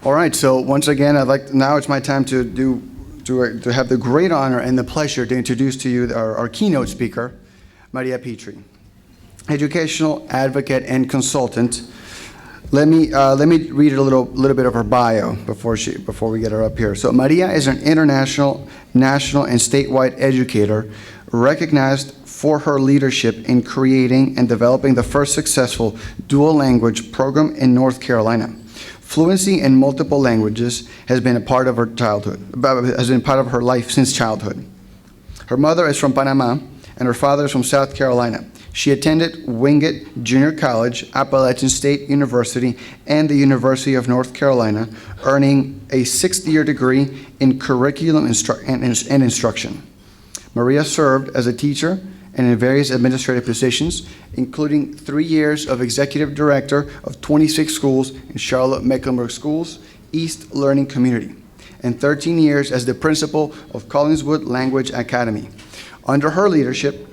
All right, so once again, now it's my time to have the great honor and the pleasure to introduce to you our keynote speaker, Maria Petri, educational advocate and consultant. Let me read a little bit of her bio before we get her up here. So Maria is an international, national, and statewide educator recognized for her leadership in creating and developing the first successful dual language program in North Carolina. Fluency in multiple languages has been a part of her life since childhood. Her mother is from Panama and her father is from South Carolina. She attended Wingate Junior College, Appalachian State University, and the University of North Carolina, earning a sixth-year degree in curriculum and instruction. Maria served as a teacher and in various administrative positions, including 3 years of executive director of 26 schools in Charlotte-Mecklenburg Schools, East Learning Community, and 13 years as the principal of Collingswood Language Academy. Under her leadership,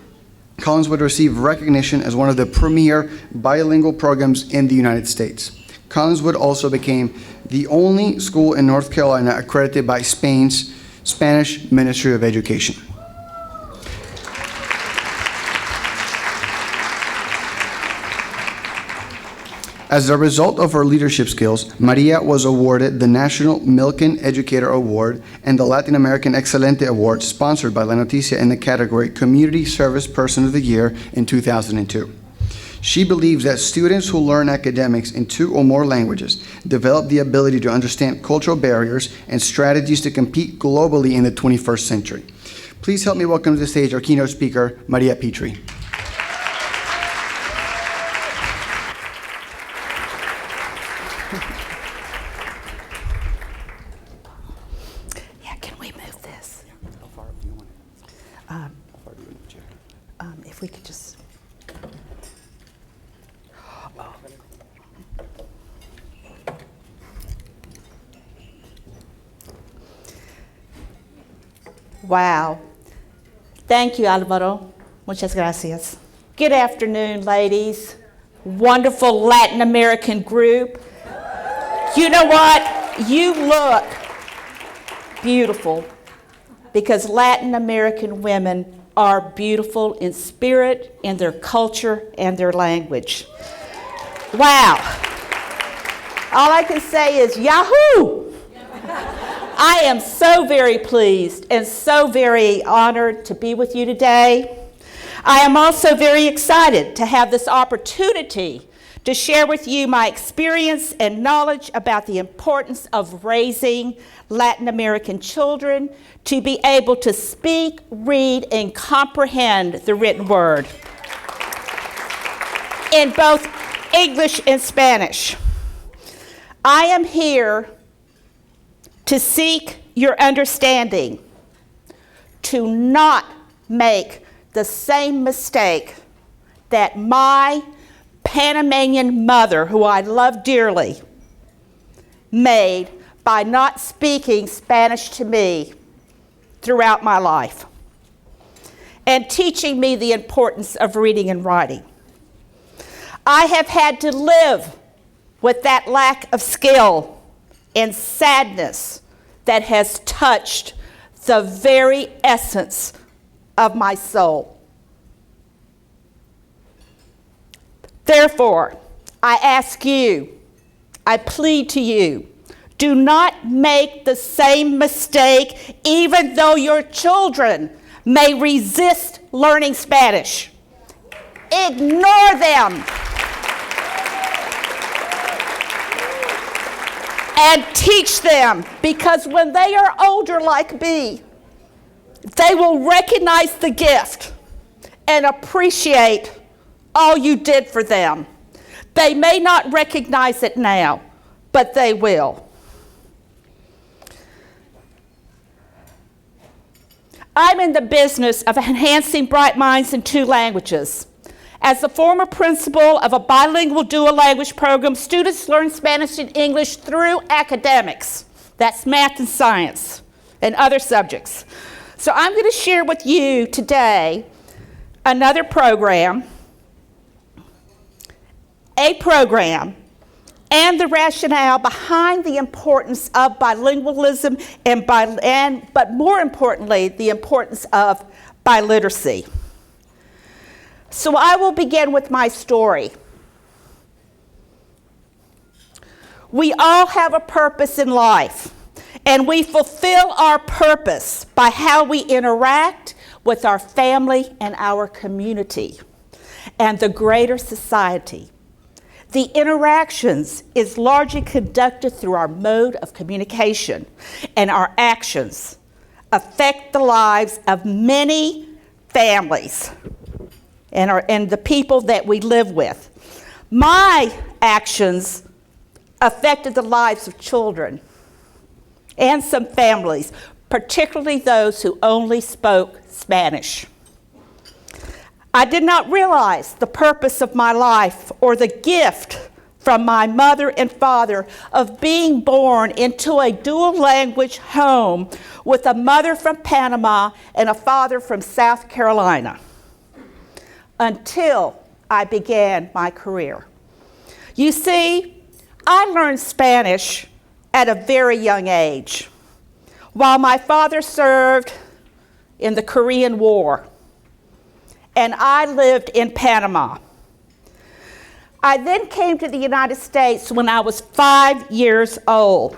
Collingswood received recognition as one of the premier bilingual programs in the United States. Collingswood also became the only school in North Carolina accredited by Spain's Spanish Ministry of Education. As a result of her leadership skills, Maria was awarded the National Milken Educator Award and the Latin American Excelente Award, sponsored by La Noticia, in the category Community Service Person of the Year in 2002. She believes that students who learn academics in 2 or more languages develop the ability to understand cultural barriers and strategies to compete globally in the 21st century. Please help me welcome to the stage our keynote speaker, Maria Petri. If we could just. Wow. Thank you, Alvaro. Muchas gracias. Good afternoon, ladies. Wonderful Latin American group. You know what? You look beautiful because Latin American women are beautiful in spirit, in their culture, and their language. Wow. All I can say is Yahoo! I am so very pleased and so very honored to be with you today. I am also very excited to have this opportunity to share with you my experience and knowledge about the importance of raising Latin American children to be able to speak, read, and comprehend the written word in both English and Spanish. I am here to seek your understanding, to not make the same mistake that my Panamanian mother, who I love dearly, made by not speaking Spanish to me throughout my life and teaching me the importance of reading and writing. I have had to live with that lack of skill and sadness that has touched the very essence of my soul. Therefore, I ask you, I plead to you, do not make the same mistake even though your children may resist learning Spanish. Ignore them. And teach them, because when they are older like me, they will recognize the gift and appreciate all you did for them. They may not recognize it now, but they will. I'm in the business of enhancing bright minds in 2 languages. As the former principal of a bilingual dual language program, students learn Spanish and English through academics. That's math and science and other subjects. So I'm going to share with you today another program, a program and the rationale behind the importance of bilingualism but more importantly, the importance of biliteracy. So I will begin with my story. We all have a purpose in life, and we fulfill our purpose by how we interact with our family and our community and the greater society. The interactions is largely conducted through our mode of communication, and our actions affect the lives of many families and the people that we live with. My actions affected the lives of children and some families, particularly those who only spoke Spanish. I did not realize the purpose of my life or the gift from my mother and father of being born into a dual language home with a mother from Panama and a father from South Carolina until I began my career. You see, I learned Spanish at a very young age while my father served in the Korean War, and I lived in Panama. I then came to the United States when I was 5 years old,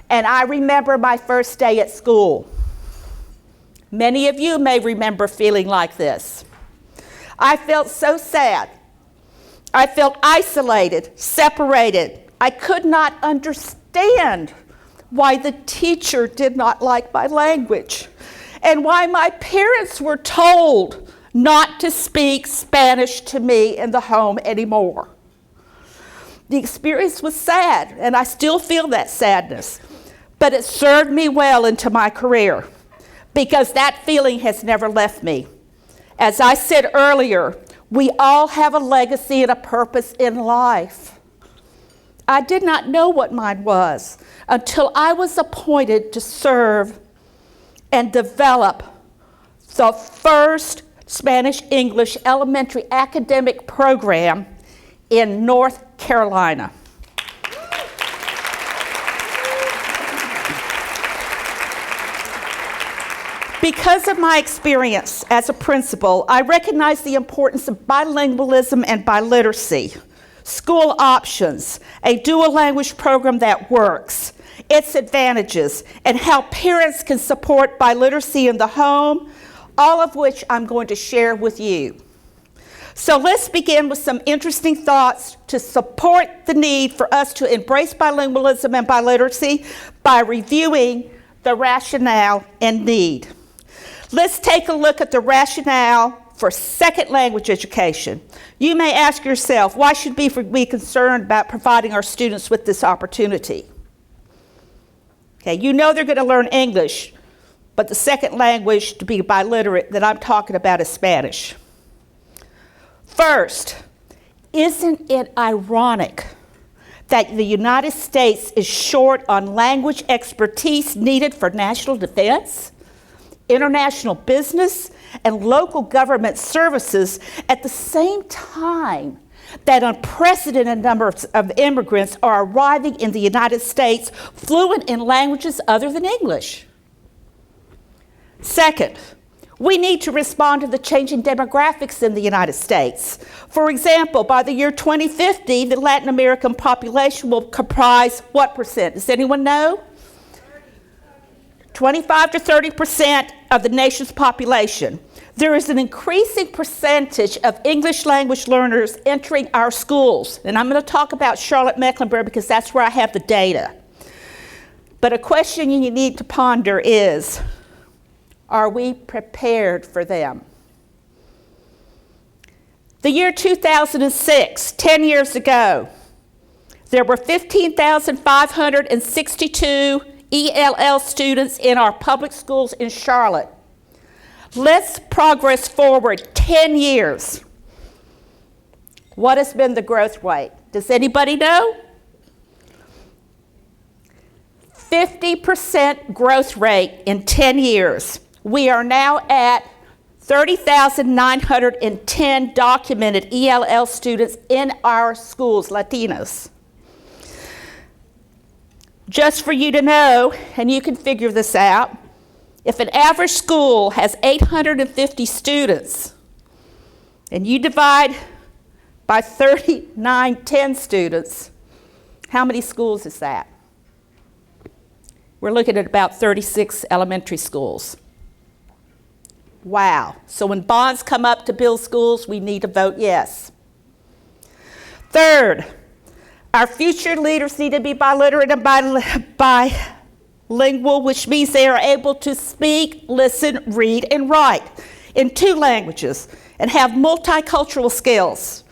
and I remember my first day at school. Many of you may remember feeling like this. I felt so sad. I felt isolated, separated. I could not understand why the teacher did not like my language and why my parents were told not to speak Spanish to me in the home anymore. The experience was sad, and I still feel that sadness, but it served me well into my career because that feeling has never left me. As I said earlier, we all have a legacy and a purpose in life. I did not know what mine was until I was appointed to serve and develop the first Spanish-English elementary academic program in North Carolina. Because of my experience as a principal, I recognize the importance of bilingualism and biliteracy, school options, a dual language program that works, its advantages, and how parents can support biliteracy in the home, all of which I'm going to share with you. So let's begin with some interesting thoughts to support the need for us to embrace bilingualism and biliteracy by reviewing the rationale and need. Let's take a look at the rationale for second language education. You may ask yourself, why should we be concerned about providing our students with this opportunity? Okay, you know they're going to learn English, but the second language to be biliterate that I'm talking about is Spanish. First, isn't it ironic that the United States is short on language expertise needed for national defense, international business, and local government services at the same time that unprecedented numbers of immigrants are arriving in the United States fluent in languages other than English? Second, we need to respond to the changing demographics in the United States. For example, by the year 2050, the Latin American population will comprise what percent? Does anyone know? 25 to 30% of the nation's population. There is an increasing percentage of English language learners entering our schools. And I'm going to talk about Charlotte-Mecklenburg because that's where I have the data. But a question you need to ponder is, are we prepared for them? The year 2006, 10 years ago, there were 15,562 ELL students in our public schools in Charlotte. Let's progress forward 10 years. What has been the growth rate? Does anybody know? 50% growth rate in 10 years. We are now at 30,910 documented ELL students in our schools, Latinos. Just for you to know, and you can figure this out, if an average school has 850 students, and you divide by 3910 students, how many schools is that? We're looking at about 36 elementary schools. Wow. So when bonds come up to build schools, we need to vote yes. Third, our future leaders need to be biliterate and bilingual, which means they are able to speak, listen, read, and write in 2 languages and have multicultural skills.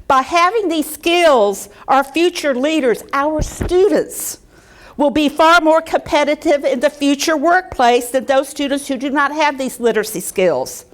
By having these skills, our future leaders, our students, will be far more competitive in the future workplace than those students who do not have these literacy skills.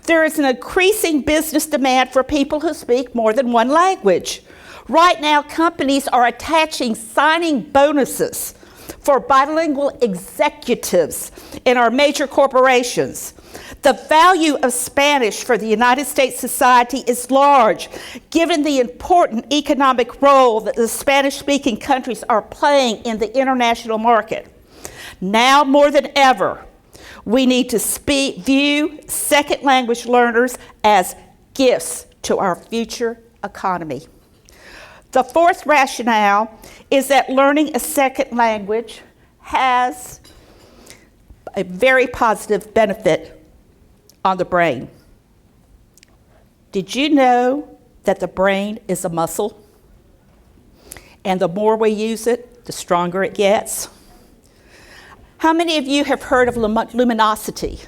There is an increasing business demand for people who speak more than 1 language. Right now, companies are attaching signing bonuses for bilingual executives in our major corporations. The value of Spanish for the United States society is large, given the important economic role that the Spanish-speaking countries are playing in the international market. Now more than ever, we need to view second language learners as gifts to our future economy. The 4th rationale is that learning a second language has a very positive benefit on the brain. Did you know that the brain is a muscle? And the more we use it, the stronger it gets. How many of you have heard of luminosity?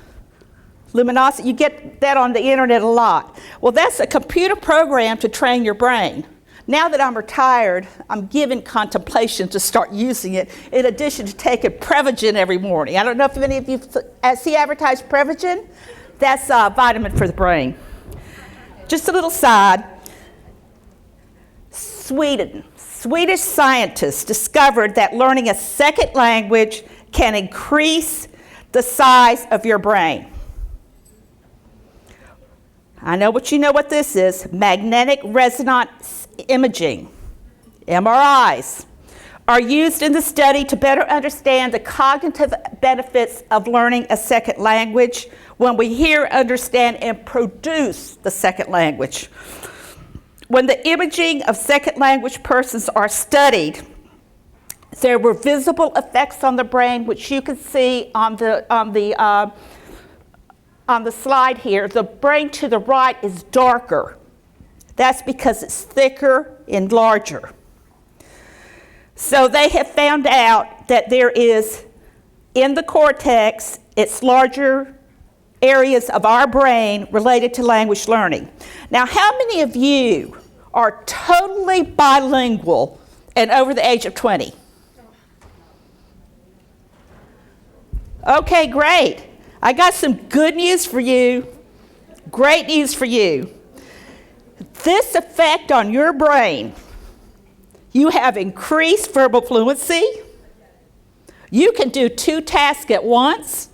Luminosity, you get that on the internet a lot. Well, that's a computer program to train your brain. Now that I'm retired, I'm given contemplation to start using it in addition to taking Prevagen every morning. I don't know if any of you see advertised Prevagen. That's a vitamin for the brain. Just a little side. Swedish scientists discovered that learning a second language can increase the size of your brain. I know what this is. Magnetic resonance imaging, MRIs, are used in the study to better understand the cognitive benefits of learning a second language when we hear, understand, and produce the second language. When the imaging of second language persons are studied, there were visible effects on the brain, which you can see on the slide here. The brain to the right is darker. That's because it's thicker and larger. So they have found out that there is, in the cortex, it's larger areas of our brain related to language learning. Now, how many of you are totally bilingual and over the age of 20? Okay, great. I got some good news for you. Great news for you. This effect on your brain, you have increased verbal fluency. You can do 2 tasks at once.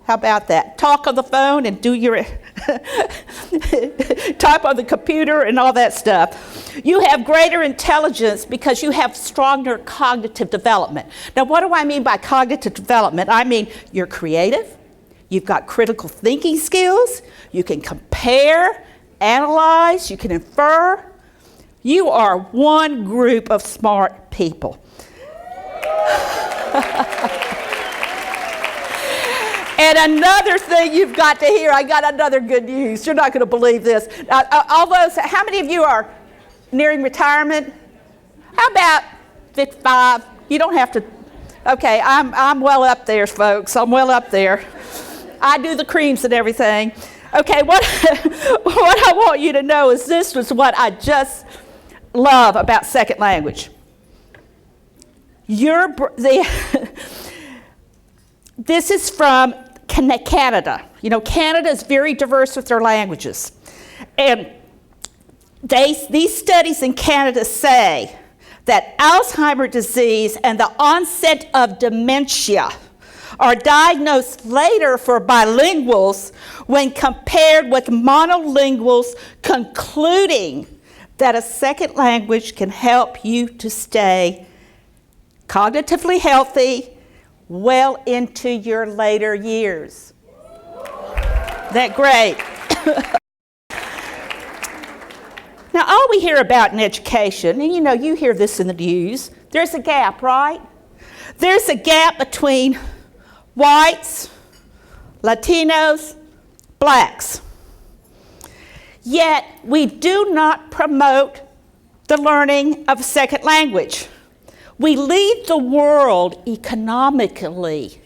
How about that? Talk on the phone and do your type on the computer and all that stuff. You have greater intelligence because you have stronger cognitive development. Now, what do I mean by cognitive development? I mean you're creative. You've got critical thinking skills. You can compare, analyze, you can infer. You are one group of smart people. And another thing you've got to hear, I got another good news. You're not going to believe this. How many of you are nearing retirement? How about 55? You don't have to. Okay, I'm well up there, folks. I'm well up there. I do the creams and everything. Okay, what I want you to know is this was what I just love about second language. This is from Canada. You know, Canada is very diverse with their languages. And these studies in Canada say that Alzheimer's disease and the onset of dementia are diagnosed later for bilinguals when compared with monolinguals, concluding that a second language can help you to stay cognitively healthy, well into your later years. That great? Now, all we hear about in education, and you hear this in the news, there's a gap, right? There's a gap between whites, Latinos, blacks. Yet, we do not promote the learning of a second language. We lead the world economically,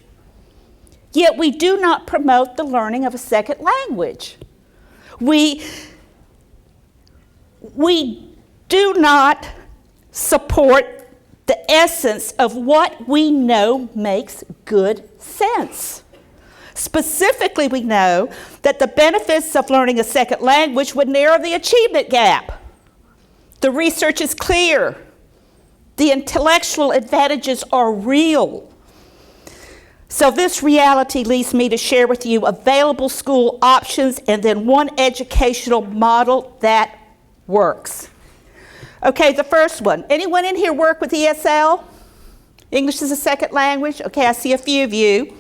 yet we do not promote the learning of a second language. We do not support the essence of what we know makes good sense. Specifically, we know that the benefits of learning a second language would narrow the achievement gap. The research is clear. The intellectual advantages are real. So this reality leads me to share with you available school options and then one educational model that works. Okay, the first one. Anyone in here work with ESL? English as a second language? Okay, I see a few of you.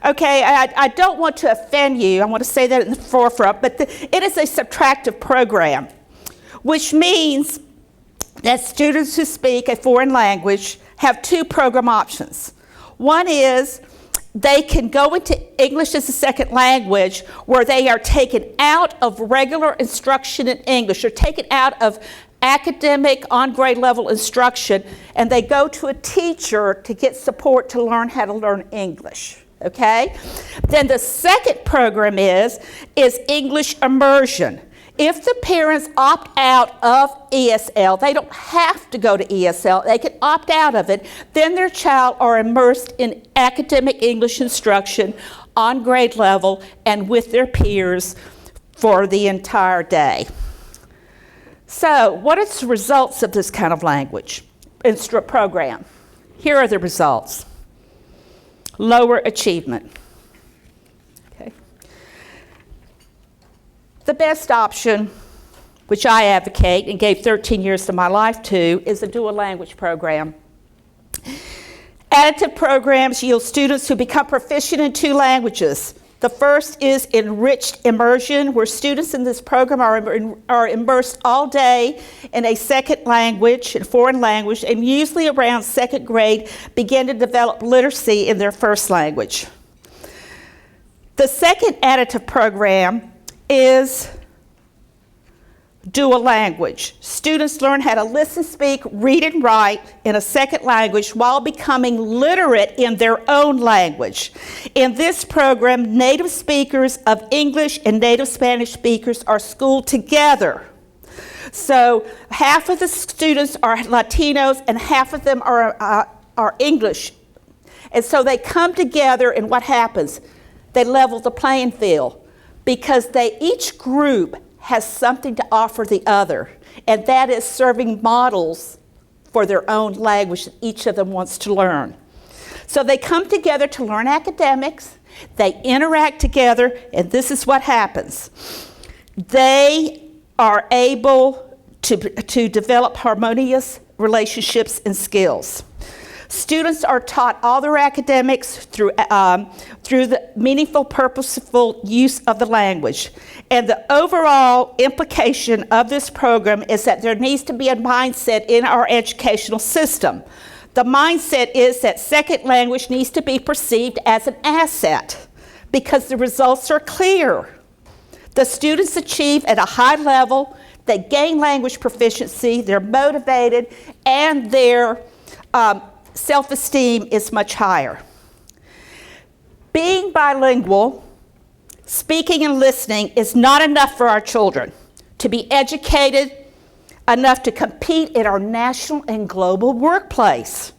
Okay, I don't want to offend you. I want to say that in the forefront, but it is a subtractive program, which means that students who speak a foreign language have two program options. One is they can go into English as a second language where they are taken out of regular instruction in English or taken out of academic on-grade level instruction, and they go to a teacher to get support to learn how to learn English. Okay? Then the second program is English immersion. If the parents opt out of ESL, they don't have to go to ESL, they can opt out of it, then their child are immersed in academic English instruction on grade level and with their peers for the entire day. So, what are the results of this kind of language program? Here are the results. Lower achievement. Okay. The best option, which I advocate and gave 13 years of my life to, is a dual language program. Additive programs yield students who become proficient in two languages. The first is enriched immersion, where students in this program are immersed all day in a second language, a foreign language, and usually around second grade begin to develop literacy in their first language. The second additive program is dual language. Students learn how to listen, speak, read, and write in a second language while becoming literate in their own language. In this program, native speakers of English and native Spanish speakers are schooled together. So half of the students are Latinos and half of them are English. And so they come together, and what happens? They level the playing field because each group has something to offer the other, and that is serving models for their own language that each of them wants to learn. So they come together to learn academics, they interact together, and this is what happens. They are able to develop harmonious relationships and skills. Students are taught all their academics through the meaningful, purposeful use of the language. And the overall implication of this program is that there needs to be a mindset in our educational system. The mindset is that second language needs to be perceived as an asset because the results are clear. The students achieve at a high level, they gain language proficiency, they're motivated, and their self-esteem is much higher. Being bilingual, speaking and listening is not enough for our children to be educated enough to compete in our national and global workplace.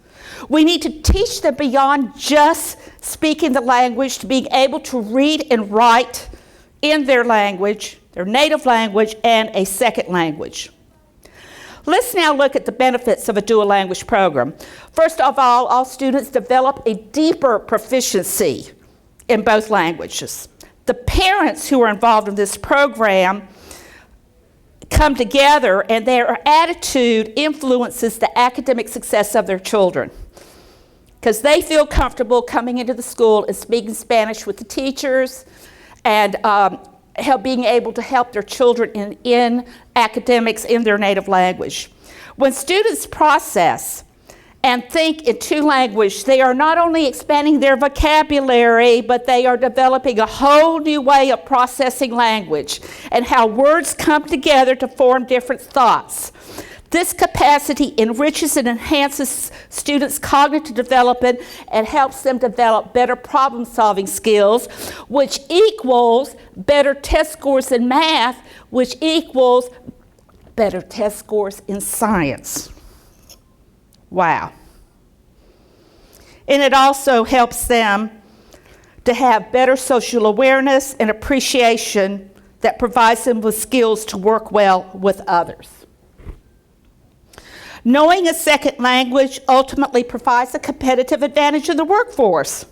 We need to teach them beyond just speaking the language to being able to read and write in their language, their native language, and a second language. Let's now look at the benefits of a dual language program. First of all students develop a deeper proficiency in both languages. The parents who are involved in this program come together, and their attitude influences the academic success of their children. because they feel comfortable coming into the school and speaking Spanish with the teachers and being able to help their children in academics in their native language. When students process and think in two languages, they are not only expanding their vocabulary, but they are developing a whole new way of processing language and how words come together to form different thoughts. This capacity enriches and enhances students' cognitive development and helps them develop better problem-solving skills, which equals better test scores in math, which equals better test scores in science. Wow. And it also helps them to have better social awareness and appreciation that provides them with skills to work well with others. Knowing a second language ultimately provides a competitive advantage in the workforce.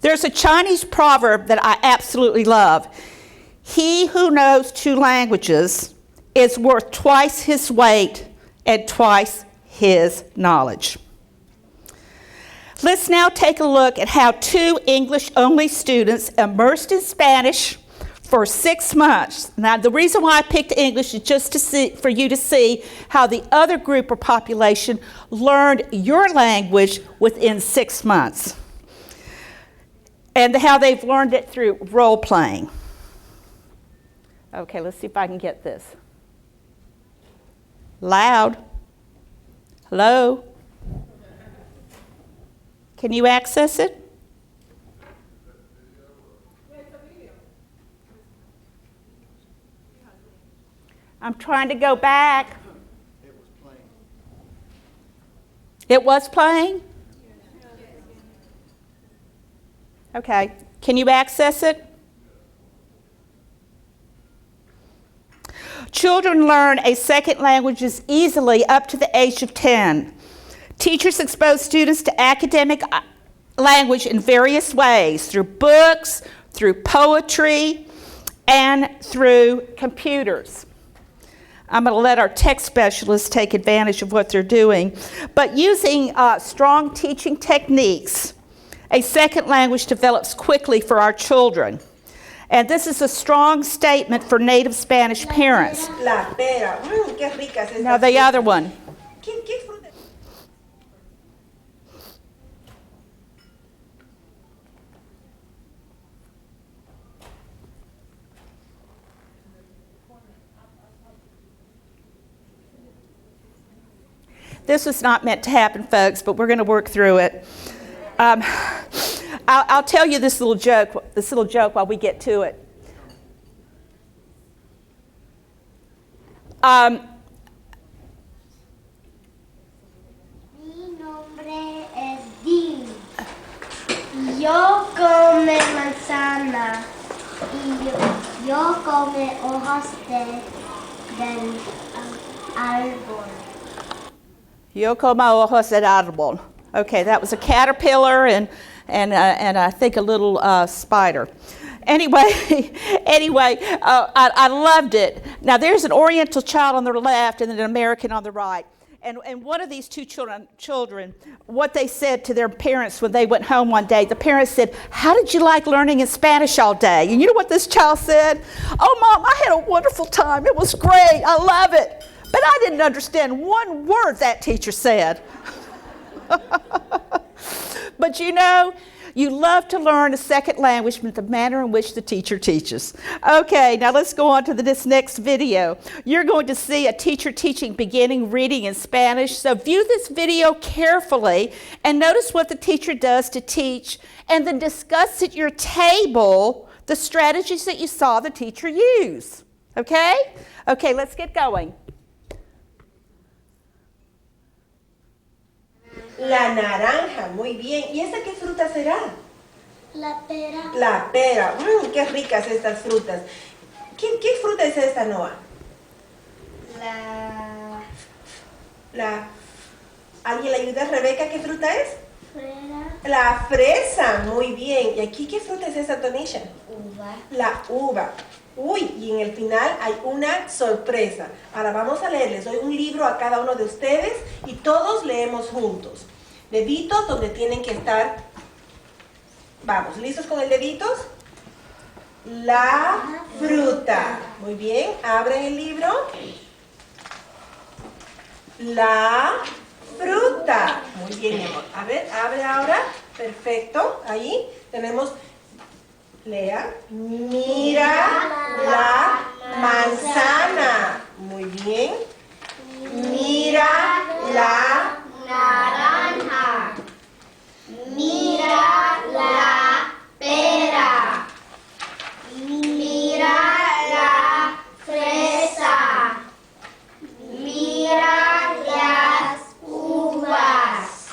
There's a Chinese proverb that I absolutely love. He who knows two languages is worth twice his weight and twice his knowledge. Let's now take a look at how two English-only students immersed in Spanish for 6 months. Now, the reason why I picked English is just for you to see how the other group or population learned your language within 6 months, and how they've learned it through role playing. Okay, let's see if I can get this. Loud. Hello? Can you access it? I'm trying to go back. It was playing. It was playing? Okay. Can you access it? Children learn a second language easily up to the age of 10. Teachers expose students to academic language in various ways, through books, through poetry, and through computers. I'm going to let our tech specialists take advantage of what they're doing. But using strong teaching techniques, a second language develops quickly for our children. And this is a strong statement for native Spanish parents. La pera. Qué rica es esta. Now the other one. ¿Qué fruta? This was not meant to happen, folks, but we're going to work through it. I'll tell you this little joke while we get to it. Mi nombre es Dean. Yo come manzana y yo come hojas del árbol. Yo como ojos del árbol. Okay, that was a caterpillar and I think a little spider. Anyway, I loved it. Now there's an Oriental child on the left and an American on the right. And one of these two children, what they said to their parents when they went home one day, the parents said, "How did you like learning in Spanish all day?" And you know what this child said? "Oh, Mom, I had a wonderful time. It was great. I love it. But I didn't understand one word that teacher said." But you know, you love to learn a second language with the manner in which the teacher teaches. Okay, now let's go on to this next video. You're going to see a teacher teaching beginning reading in Spanish. So view this video carefully and notice what the teacher does to teach, and then discuss at your table the strategies that you saw the teacher use. Okay? Okay, let's get going. La naranja, muy bien. ¿Y esa qué fruta será? La pera. La pera. Qué ricas estas frutas. ¿Qué fruta es esta, Noah? ¿Alguien le ayuda a Rebeca? ¿Qué fruta es? Frera. La fresa, muy bien. ¿Y aquí qué fruta es esta, Tonisha? Uva. La uva. Uy, y en el final hay una sorpresa. Ahora vamos a leer, les doy un libro a cada uno de ustedes y todos leemos juntos. deditos donde tienen que estar. Vamos, ¿listos con el deditos? La fruta. Muy bien, abren el libro. La fruta. Muy bien, mi amor. A ver, abre ahora. Perfecto. Ahí tenemos, lea. Mira la manzana. Muy bien. Mira la naranja. Mira la pera. Mira la fresa. Mira las uvas.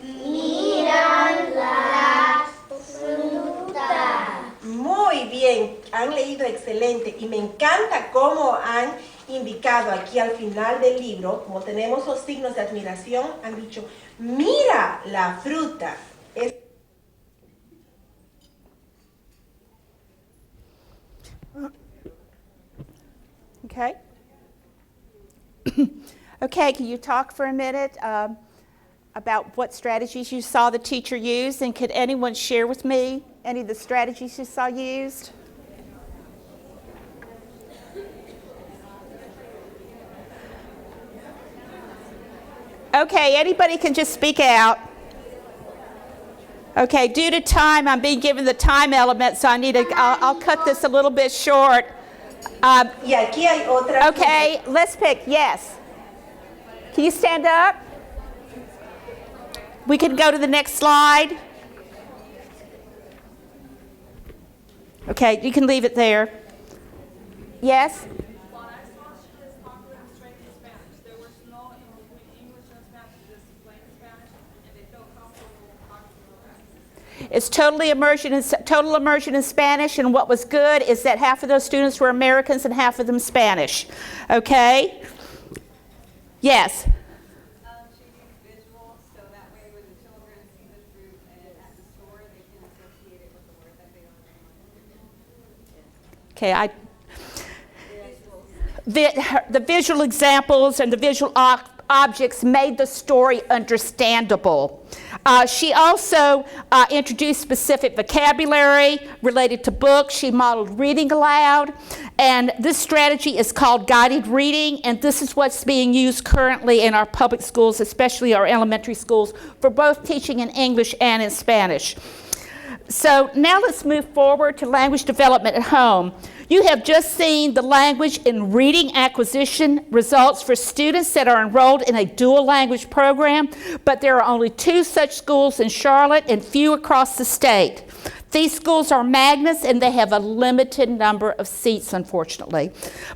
Mira las frutas. Muy bien, han leído excelente y me encanta cómo han indicado aquí al final del libro, como tenemos los signos de admiración, han dicho, mira la fruta. Okay. Okay, can you talk for a minute about what strategies you saw the teacher use? And could anyone share with me any of the strategies you saw used? Okay, anybody can just speak out. Okay, due to time, I'm being given the time element, so I'll cut this a little bit short. Y aquí hay otra. Okay, let's pick, yes. Can you stand up? We can go to the next slide. Okay, you can leave it there. Yes? What I saw students talking straight in Spanish. There was no in between English and Spanish, just plain Spanish, and they felt comfortable talking to us. It's total immersion in Spanish, and what was good is that half of those students were Americans and half of them Spanish. Okay? Yes? She used visuals, so that way when the children see the fruit at the store, they can associate it with the word that they already know. Okay, the visual examples and the visual objects made the story understandable. She also introduced specific vocabulary related to books. She modeled reading aloud, and this strategy is called guided reading, and this is what's being used currently in our public schools, especially our elementary schools, for both teaching in English and in Spanish. So now let's move forward to language development at home. You have just seen the language and reading acquisition results for students that are enrolled in a dual language program, but there are only 2 such schools in Charlotte and few across the state. These schools are magnets and they have a limited number of seats, unfortunately.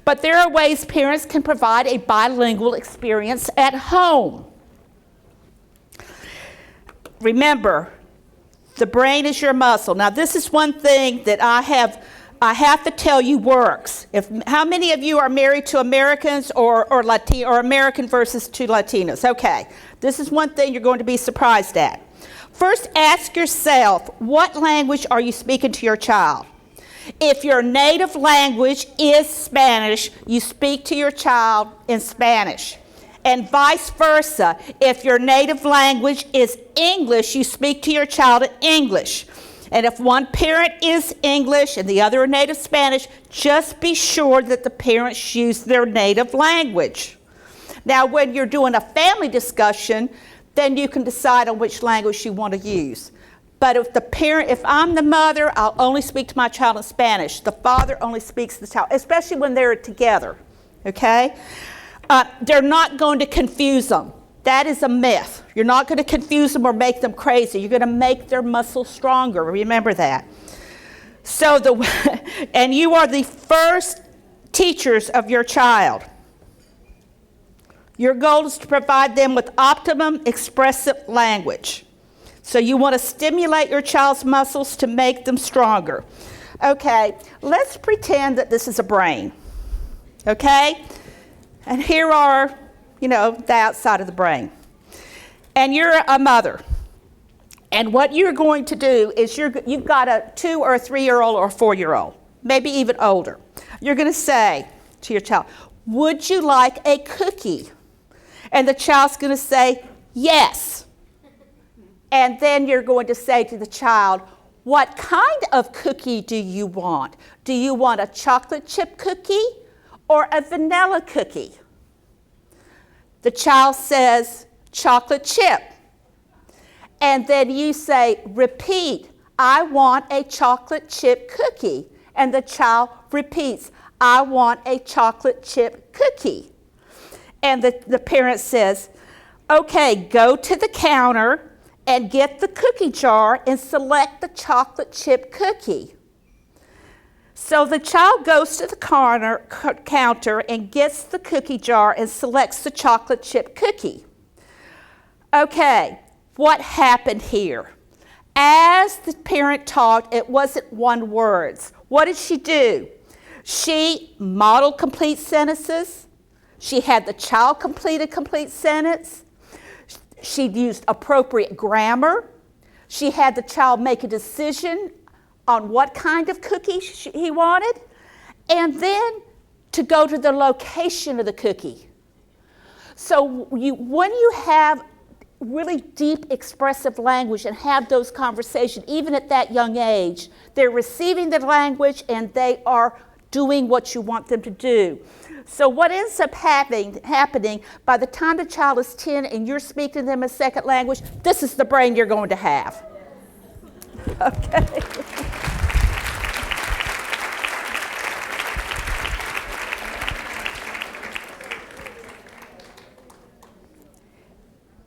But there are ways parents can provide a bilingual experience at home. Remember, the brain is your muscle. Now, this is one thing that I have to tell you works. How many of you are married to Americans or American versus to Latinos? Okay, this is one thing you're going to be surprised at. First, ask yourself, what language are you speaking to your child? If your native language is Spanish, you speak to your child in Spanish. And vice versa. If your native language is English, you speak to your child in English. And if one parent is English and the other are native Spanish, just be sure that the parents use their native language. Now, when you're doing a family discussion, then you can decide on which language you want to use. But if I'm the mother, I'll only speak to my child in Spanish. The father only speaks to the child, especially when they're together, okay? They're not going to confuse them. That is a myth. You're not going to confuse them or make them crazy. You're going to make their muscles stronger. Remember that. So and you are the first teachers of your child. Your goal is to provide them with optimum expressive language. So you want to stimulate your child's muscles to make them stronger. Okay, let's pretend that this is a brain. Okay? And here are, the outside of the brain. And you're a mother. And what you're going to do is you've got a 2 or a 3-year-old or a 4-year-old, maybe even older. You're going to say to your child, would you like a cookie? And the child's going to say, yes. And then you're going to say to the child, what kind of cookie do you want? Do you want a chocolate chip cookie or a vanilla cookie? The child says, chocolate chip. And then you say, repeat, I want a chocolate chip cookie. And the child repeats, I want a chocolate chip cookie. And the parent says, okay, go to the counter and get the cookie jar and select the chocolate chip cookie. So the child goes to the counter and gets the cookie jar and selects the chocolate chip cookie. Okay, what happened here? As the parent talked, it wasn't one words. What did she do? She modeled complete sentences. She had the child complete a complete sentence. She used appropriate grammar. She had the child make a decision on what kind of cookie he wanted, and then to go to the location of the cookie. So when you have really deep expressive language and have those conversations, even at that young age, they're receiving the language and they are doing what you want them to do. So what ends up happening by the time the child is 10 and you're speaking to them a second language, this is the brain you're going to have. Okay.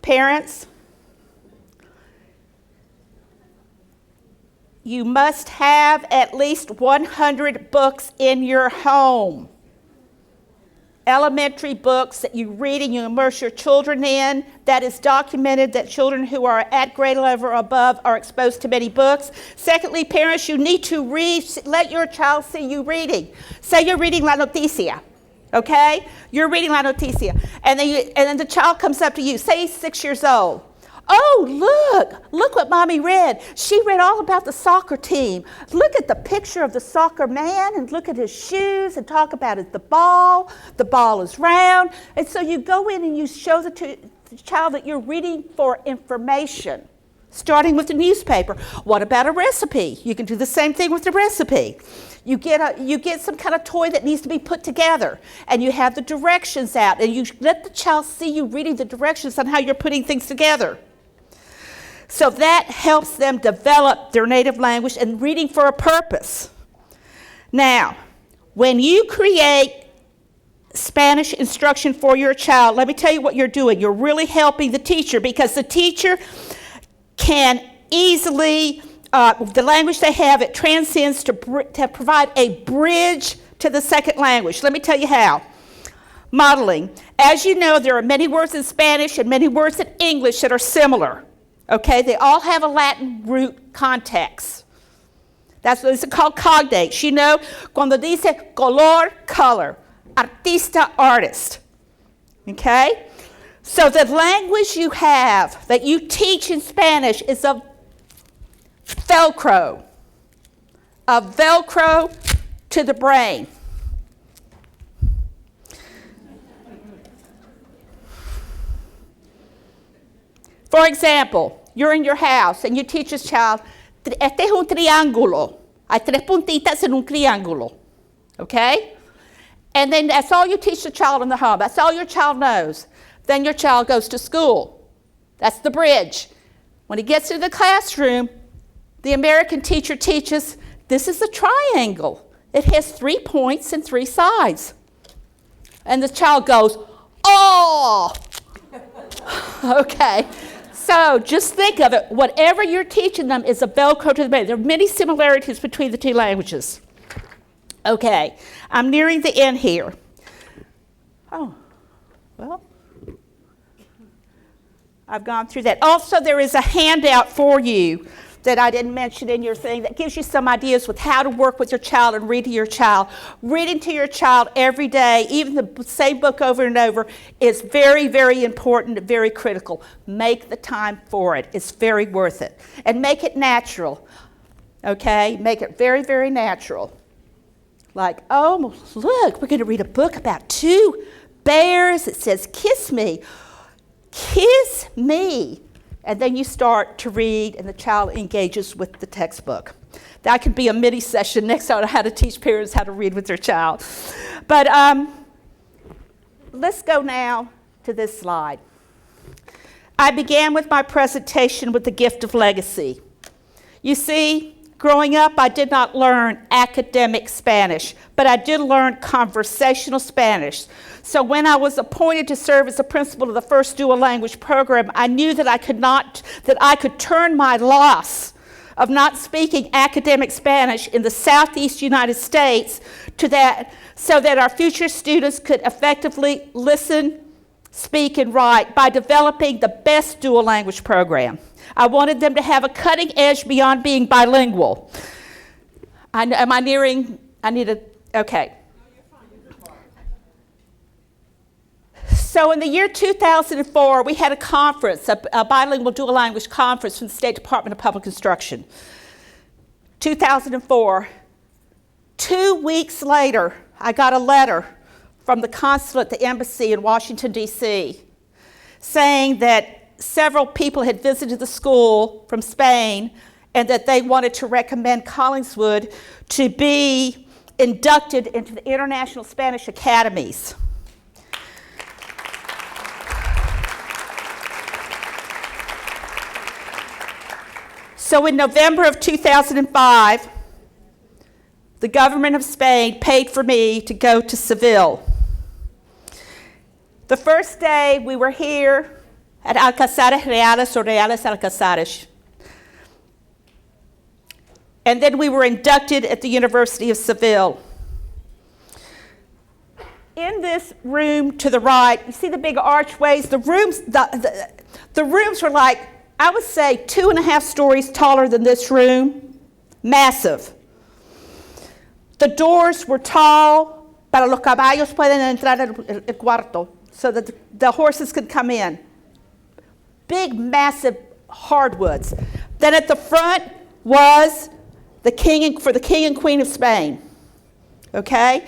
Parents, you must have at least 100 books in your home. Elementary books that you read and you immerse your children in. That is documented that children who are at grade level or above are exposed to many books. Secondly, parents, you need to read. Let your child see you reading. Say you're reading La Noticia. Okay? You're reading La Noticia. And then the child comes up to you. Say he's 6 years old. Oh, look what Mommy read. She read all about the soccer team. Look at the picture of the soccer man and look at his shoes and talk about it. The ball is round. And so you go in and you show the child that you're reading for information, starting with the newspaper. What about a recipe? You can do the same thing with the recipe. You get some kind of toy that needs to be put together, and you have the directions out, and you let the child see you reading the directions on how you're putting things together. So that helps them develop their native language and reading for a purpose. Now, when you create Spanish instruction for your child, let me tell you what you're doing. You're really helping the teacher, because the teacher can easily, the language they have, it transcends to provide a bridge to the second language. Let me tell you how. Modeling. As you know, there are many words in Spanish and many words in English that are similar. Okay, they all have a Latin root context. That's what it's called cognates. You know, cuando dice color, color, artista, artist. Okay? So the language you have that you teach in Spanish is a Velcro to the brain. For example, you're in your house and you teach this child, este es un triángulo. Hay tres puntitas en un triángulo. Okay? And then that's all you teach the child in the home. That's all your child knows. Then your child goes to school. That's the bridge. When he gets to the classroom, the American teacher teaches, this is a triangle. It has 3 points and 3 sides. And the child goes, oh! Okay. So just think of it. Whatever you're teaching them is a Velcro to the brain. There are many similarities between the two languages. Okay, I'm nearing the end here. Oh, well, I've gone through that. Also, there is a handout for you that I didn't mention in your thing that gives you some ideas with how to work with your child and read to your child. Reading to your child every day, even the same book over and over, is very, very important, very critical. Make the time for it. It's very worth it. And make it natural, okay? Make it very, very natural. Like, oh, look, we're going to read a book about 2 bears. It says, kiss me. Kiss me. and then you start to read, and the child engages with the textbook. That could be a mini session next on how to teach parents how to read with their child. But let's go now to this slide. I began with my presentation with the gift of legacy. You see, growing up, I did not learn academic Spanish, but I did learn conversational Spanish. So when I was appointed to serve as the principal of the first dual language program, I knew that I could turn my loss of not speaking academic Spanish in the Southeast United States to that, so that our future students could effectively listen, speak, and write by developing the best dual language program. I wanted them to have a cutting edge beyond being bilingual. Okay. So in the year 2004, we had a conference, a bilingual dual language conference from the State Department of Public Instruction. 2004. 2 weeks later, I got a letter from the consulate, the embassy in Washington, D.C., saying that several people had visited the school from Spain and that they wanted to recommend Collingswood to be inducted into the International Spanish Academies. So in November of 2005, the government of Spain paid for me to go to Seville. The first day we were here at Alcázares Reales or Reales Alcázares. And then we were inducted at the University of Seville. In this room to the right, you see the big archways? The rooms were like, I would say 2.5 stories taller than this room. Massive. The doors were tall, para los caballos pueden entrar el cuarto, so that the horses could come in. Big, massive hardwoods. Then at the front was the king and queen of Spain. Okay?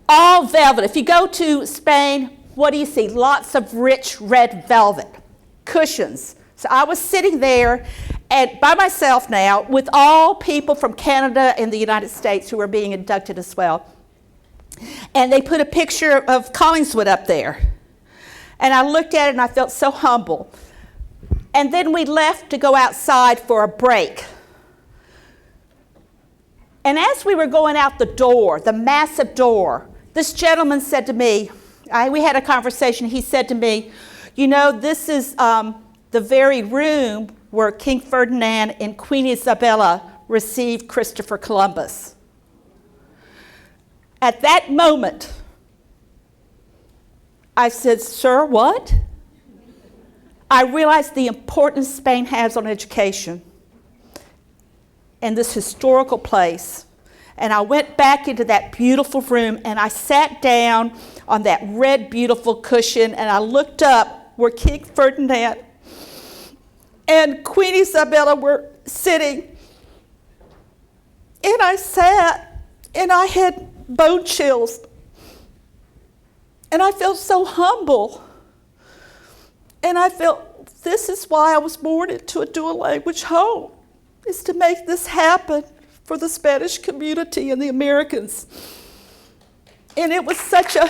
All velvet. If you go to Spain, what do you see? Lots of rich red velvet. Cushions. So I was sitting there by myself now with all people from Canada and the United States who were being inducted as well. And they put a picture of Collingswood up there. And I looked at it and I felt so humble. And then we left to go outside for a break. And as we were going out the door, the massive door, this gentleman said to me, we had a conversation, he said to me, you know, this is the very room where King Ferdinand and Queen Isabella received Christopher Columbus. At that moment, I said, sir, what? I realized the importance Spain has on education in this historical place. And I went back into that beautiful room and I sat down on that red, beautiful cushion and I looked up where King Ferdinand and Queen Isabella were sitting. And I sat and I had bone chills. And I felt so humble. And I felt this is why I was born into a dual language home, is to make this happen for the Spanish community and the Americans. And it was such a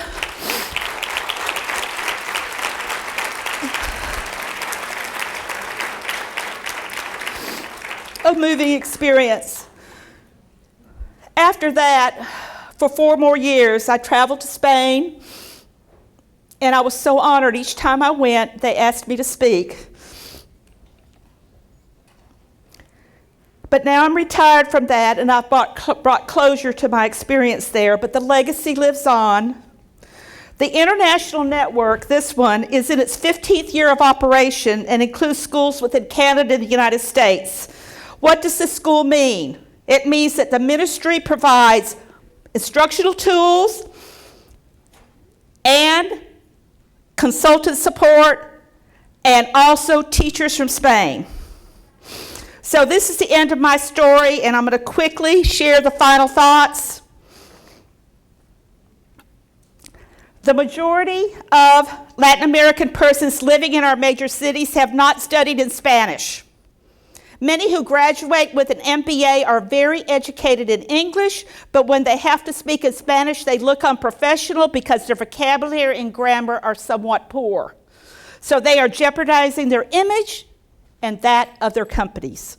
moving experience. After that, for 4 more years, I traveled to Spain, and I was so honored. Each time I went, they asked me to speak. But now I'm retired from that, and I've brought closure to my experience there, but the legacy lives on. The international network, this one, is in its 15th year of operation and includes schools within Canada and the United States. What does this school mean? It means that the ministry provides instructional tools and consultant support and also teachers from Spain. So this is the end of my story, and I'm going to quickly share the final thoughts. The majority of Latin American persons living in our major cities have not studied in Spanish. Many who graduate with an MBA are very educated in English, but when they have to speak in Spanish, they look unprofessional because their vocabulary and grammar are somewhat poor. So they are jeopardizing their image and that of their companies.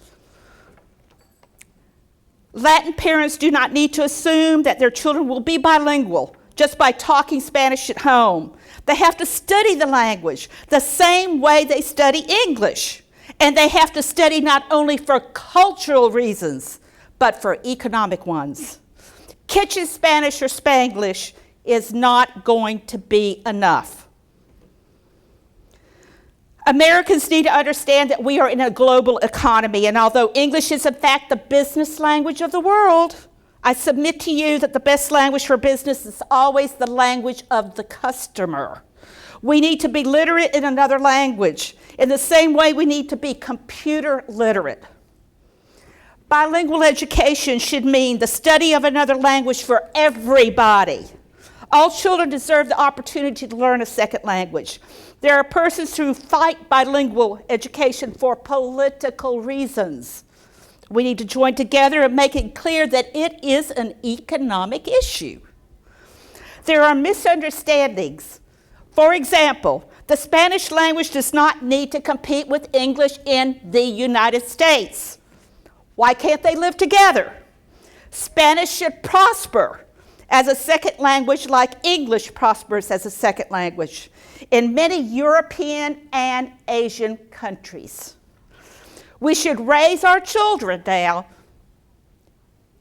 Latin parents do not need to assume that their children will be bilingual just by talking Spanish at home. They have to study the language the same way they study English. And they have to study not only for cultural reasons, but for economic ones. Kitchen Spanish or Spanglish is not going to be enough. Americans need to understand that we are in a global economy, and although English is in fact the business language of the world, I submit to you that the best language for business is always the language of the customer. We need to be literate in another language, in the same way we need to be computer literate. Bilingual education should mean the study of another language for everybody. All children deserve the opportunity to learn a second language. There are persons who fight bilingual education for political reasons. We need to join together and make it clear that it is an economic issue. There are misunderstandings. For example, the Spanish language does not need to compete with English in the United States. Why can't they live together? Spanish should prosper as a second language like English prospers as a second language in many European and Asian countries. We should raise our children now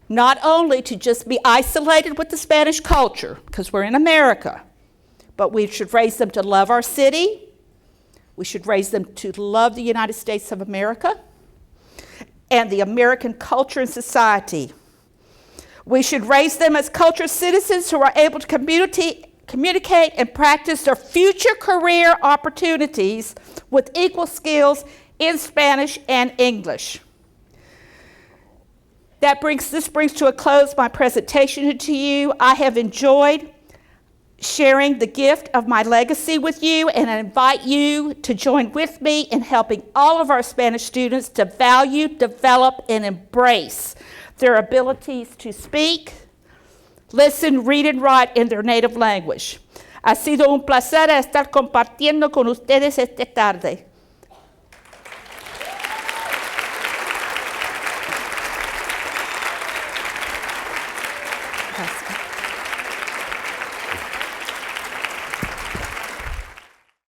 not only to just be isolated with the Spanish culture, because we're in America, but we should raise them to love our city. We should raise them to love the United States of America and the American culture and society. We should raise them as cultural citizens who are able to communicate and practice their future career opportunities with equal skills in Spanish and English. This brings to a close my presentation to you. I have enjoyed sharing the gift of my legacy with you, and I invite you to join with me in helping all of our Spanish students to value, develop, and embrace their abilities to speak, listen, read, and write in their native language. Ha sido un placer estar compartiendo con ustedes esta tarde.